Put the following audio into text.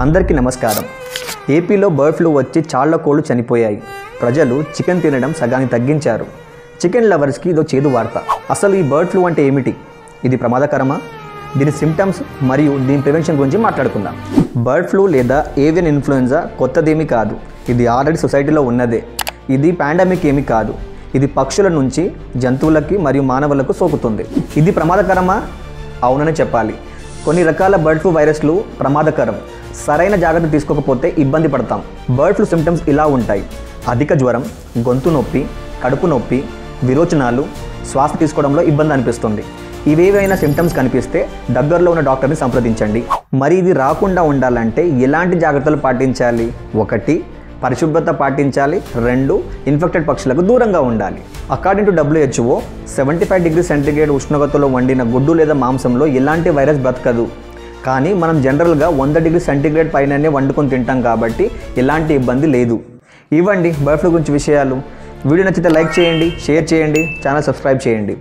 అందరికీ నమస్కారం. ఏపీలో బర్డ్ ఫ్లూ వచ్చి చాలా కోళ్లు చనిపోయాయి. ప్రజలు చికెన్ తినడం సగానికి తగ్గించారు. చికెన్ లవర్స్కి ఇదో చేదు వార్త. అసలు ఈ బర్డ్ ఫ్లూ అంటే ఏమిటి? ఇది ప్రమాదకరమా? దీని సిమ్టమ్స్ మరియు దీని ప్రివెన్షన్ గురించి మాట్లాడుకుందాం. బర్డ్ ఫ్లూ లేదా ఏవియన్ ఇన్ఫ్లుయెంజా కొత్తదేమీ కాదు. ఇది ఆల్రెడీ సొసైటీలో ఉన్నదే. ఇది పాండమిక్ ఏమీ కాదు. ఇది పక్షుల నుంచి జంతువులకి మరియు మానవులకు సోకుతుంది. ఇది ప్రమాదకరమా? అవునని చెప్పాలి. కొన్ని రకాల బర్డ్ ఫ్లూ వైరస్లు ప్రమాదకరం. సరైన జాగ్రత్త తీసుకోకపోతే ఇబ్బంది పడతాం. బర్డ్ ఫ్లూ సిమ్టమ్స్ ఇలా ఉంటాయి: అధిక జ్వరం, గొంతు నొప్పి, కడుపు నొప్పి, విరోచనాలు, శ్వాస తీసుకోవడంలో ఇబ్బంది అనిపిస్తుంది. ఇవేవైనా సిమ్టమ్స్ కనిపిస్తే దగ్గరలో ఉన్న డాక్టర్ని సంప్రదించండి. మరి ఇది రాకుండా ఉండాలంటే ఎలాంటి జాగ్రత్తలు పాటించాలి? 1. పరిశుభ్రత పాటించాలి. 2. ఇన్ఫెక్టెడ్ పక్షులకు దూరంగా ఉండాలి. According to WHO 75 degree centigrade ఉష్ణోగ్రతలో వండిన గుడ్డు లేదా మాంసంలో ఎలాంటి వైరస్ బ్రతకదు. కానీ మనం జనరల్గా 100 డిగ్రీ సెంటీగ్రేడ్ పైననే వండుకొని తింటాం కాబట్టి ఎలాంటి ఇబ్బంది లేదు. ఇవ్వండి బర్డ్ ఫ్లూ గురించి విషయాలు. వీడియో నచ్చితే లైక్ చేయండి, షేర్ చేయండి, ఛానల్ సబ్స్క్రైబ్ చేయండి.